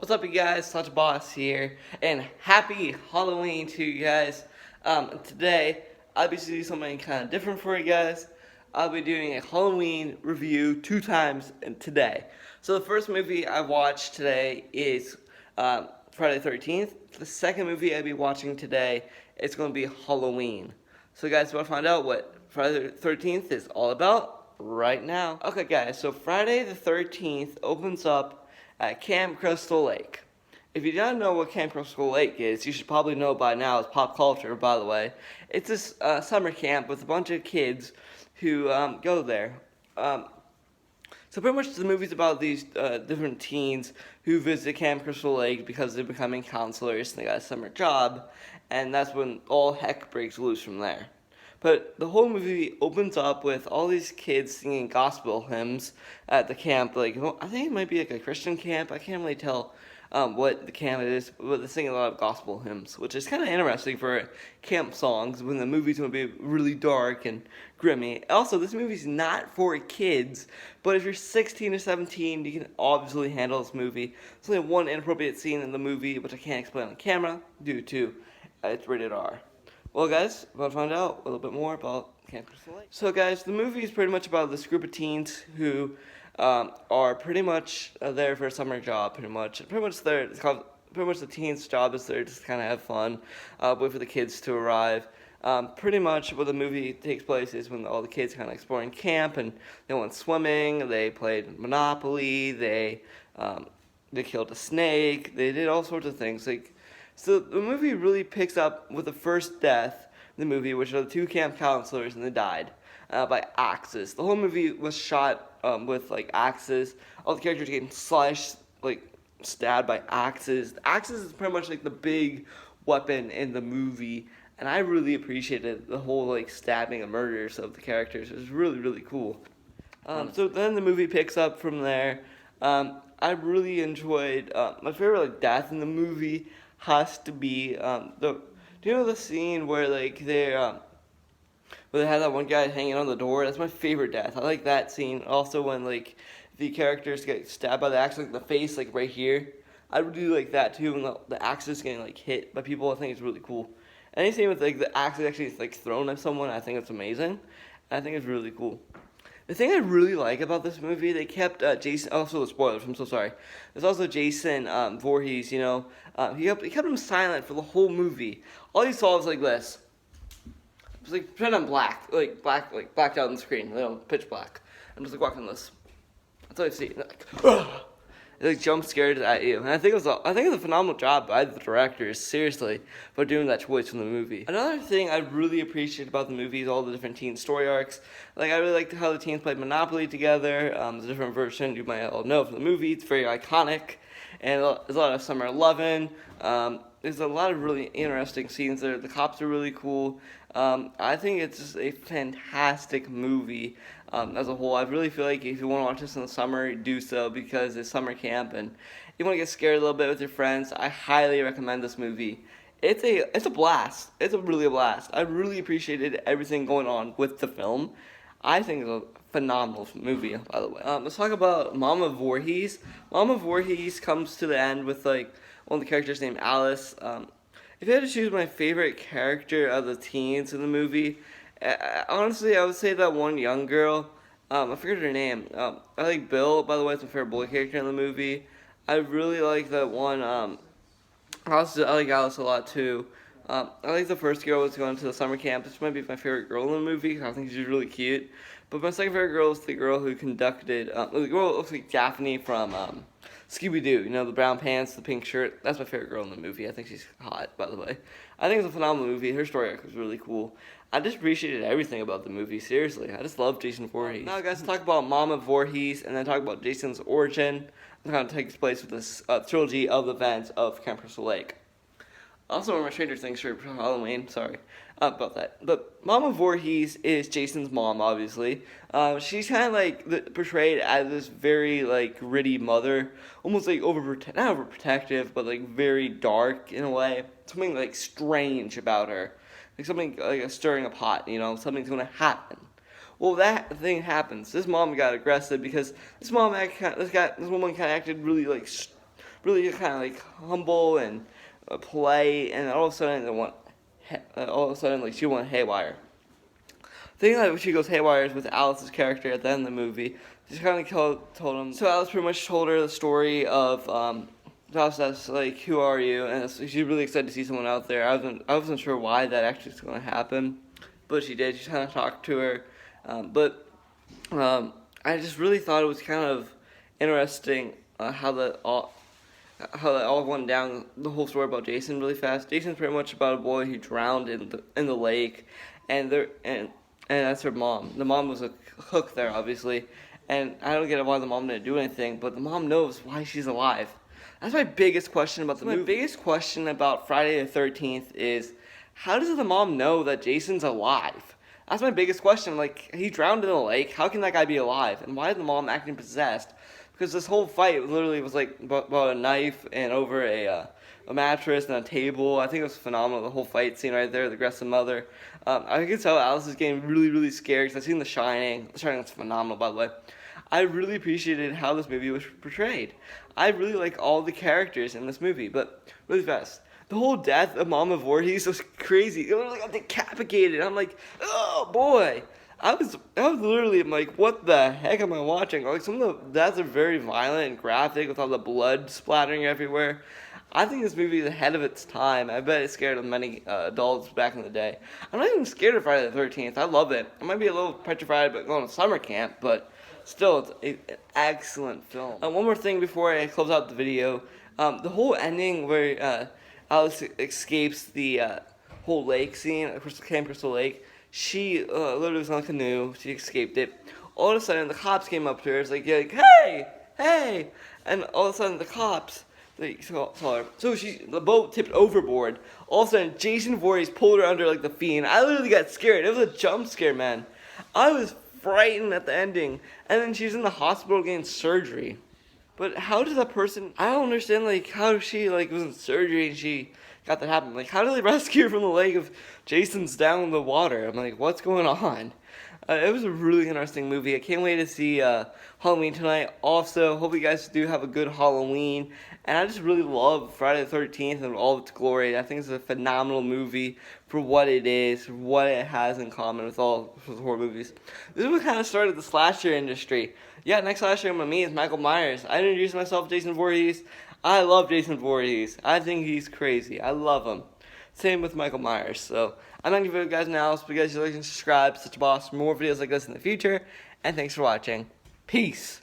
What's up, you guys? Such Boss here, and happy Halloween to you guys. Today, I'll be doing something kind of different for you guys. I'll be doing a Halloween review 2 times today. So the first movie I watched today is Friday the 13th. The second movie I'll be watching today is going to be Halloween. So guys, want to find out what Friday the 13th is all about right now? Okay, guys, so Friday the 13th opens up at Camp Crystal Lake. If you don't know what Camp Crystal Lake is, you should probably know by now. It's pop culture, by the way. It's this summer camp with a bunch of kids who go there. So pretty much the movie's about these different teens who visit Camp Crystal Lake because they're becoming counselors and they got a summer job, and that's when all heck breaks loose from there. But the whole movie opens up with all these kids singing gospel hymns at the camp. Like, I think it might be like a Christian camp. I can't really tell what the camp is, but they're singing a lot of gospel hymns, which is kind of interesting for camp songs when the movie's going to be really dark and grimy. Also, this movie's not for kids, but if you're 16 or 17, you can obviously handle this movie. There's only one inappropriate scene in the movie, which I can't explain on camera due to it's rated R. Well, guys, we'll find out a little bit more about Camp Crystal Lake. So, guys, the movie is pretty much about this group of teens who are pretty much there for a summer job. Pretty much the teens' job is there just to kind of have fun, wait for the kids to arrive. Pretty much what the movie takes place is when all the kids kind of exploring camp, and they went swimming, they played Monopoly, they killed a snake, they did all sorts of things. So the movie really picks up with the first death in the movie, which are the two camp counselors, and they died by axes. The whole movie was shot with axes. All the characters getting sliced, stabbed by axes. The axes is pretty much the big weapon in the movie, and I really appreciated the whole stabbing and murders of the characters. It was really, really cool. So then the movie picks up from there. I really enjoyed my favorite death in the movie has to be do you know the scene where where they had that one guy hanging on the door? That's my favorite death. I like that scene. Also when the characters get stabbed by the axe, the face right here. I really like that too. When the axe is getting hit by people, I think it's really cool. Any scene with the axe actually thrown at someone, I think it's amazing. I think it's really cool. The thing I really like about this movie, they kept Jason. Also, the spoilers. I'm so sorry. There's also Jason Voorhees. He kept him silent for the whole movie. All you saw was this. It was pretend I'm black, blacked out on the screen, pitch black. I'm just watching this. That's all I see. It jump scared at you, and I think it's a phenomenal job by the directors, seriously, for doing that choice from the movie. Another thing I really appreciate about the movie is all the different teen story arcs. I really liked how the teens played Monopoly together. The different version you might all know from the movie. It's very iconic, and there's a lot of summer loving. There's a lot of really interesting scenes there. The cops are really cool. I think it's just a fantastic movie as a whole. I really feel like if you want to watch this in the summer, do so because it's summer camp and you want to get scared a little bit with your friends. I highly recommend this movie. It's a blast. It's really a blast. I really appreciated everything going on with the film. I think it's a phenomenal movie, by the way. Let's talk about Mama Voorhees. Mama Voorhees comes to the end with one of the characters named Alice. If I had to choose my favorite character of the teens in the movie, honestly, I would say that one young girl. I forget her name. I like Bill, by the way. It's my favorite boy character in the movie. I really like that one. I like Alice a lot, too. I like the first girl was going to the summer camp. This might be my favorite girl in the movie. I think she's really cute. But my second favorite girl is the girl who conducted. The girl that looks like Daphne from Scooby-Doo. The brown pants, the pink shirt. That's my favorite girl in the movie. I think she's hot, by the way. I think it's a phenomenal movie. Her story arc was really cool. I just appreciated everything about the movie, seriously. I just love Jason Voorhees. Now, guys, talk about Mama Voorhees and then talk about Jason's origin. It kind of takes place with this trilogy of events of Camp Crystal Lake. Also, wearing my Stranger Things shirt for Halloween. Sorry about that. But Mama Voorhees is Jason's mom, obviously. She's kind of portrayed as this very gritty mother, almost not overprotective, but very dark in a way. Something strange about her, something stirring a pot. Something's gonna happen. Well, that thing happens. This mom got aggressive because this woman kind of acted really really kind of like humble and polite, and all of a sudden like she went haywire. The thing that she goes haywire is with Alice's character at the end of the movie. She kind of told him. So Alice pretty much told her the story of Alice, like, who are you? And she's really excited to see someone out there. I wasn't sure why that actually was going to happen, but she did. She kind of talked to her, but I just really thought it was kind of interesting how that all went down. The whole story about Jason really fast. Jason's pretty much about a boy who drowned in the lake, and that's her mom. The mom was a cook there, obviously, and I don't get why the mom didn't do anything, but the mom knows why she's alive. That's my biggest question about the movie. My biggest question about Friday the 13th is, how does the mom know that Jason's alive? That's my biggest question. Like, he drowned in the lake. How can that guy be alive? And why is the mom acting possessed? Because this whole fight literally was like about a knife and over a mattress and a table. I think it was phenomenal. The whole fight scene right there, the aggressive mother. I can tell Alice is getting really, really scared because I've seen The Shining. The Shining was phenomenal, by the way. I really appreciated how this movie was portrayed. I really like all the characters in this movie, but really fast. The whole death of Mama Voorhees was crazy. It literally got decapitated. I'm like, oh boy. I was literally like, what the heck am I watching? Like, some of the deaths are very violent and graphic with all the blood splattering everywhere. I think this movie is ahead of its time. I bet it scared many adults back in the day. I'm not even scared of Friday the 13th. I love it. I might be a little petrified about going to summer camp, but still, it's an excellent film. One more thing before I close out the video. The whole ending where Alice escapes the whole lake scene, Camp Crystal Lake. She literally was on a canoe. She escaped it. All of a sudden, the cops came up to her. It's like, hey, hey! And all of a sudden, the cops, they saw her. So the boat tipped overboard. All of a sudden, Jason Voorhees pulled her under like the fiend. I literally got scared. It was a jump scare, man. I was frightened at the ending. And then she's in the hospital getting surgery. But how does that person? I don't understand. Like, how she was in surgery and she got that happen. Like, how do they rescue her from the lake if Jason's down in the water? I'm like, what's going on? It was a really interesting movie. I can't wait to see Halloween tonight. Also, hope you guys do have a good Halloween. And I just really love Friday the 13th and all of its glory. I think it's a phenomenal movie for what it is, for what it has in common with all horror movies. This is what kind of started the slasher industry. Yeah, next slasher I'm going to meet is Michael Myers. I introduced myself to Jason Voorhees. I love Jason Voorhees. I think he's crazy. I love him. Same with Michael Myers. So I'm not going to give you guys an analysis, but you guys should like and subscribe. Such a boss for more videos like this in the future. And thanks for watching. Peace.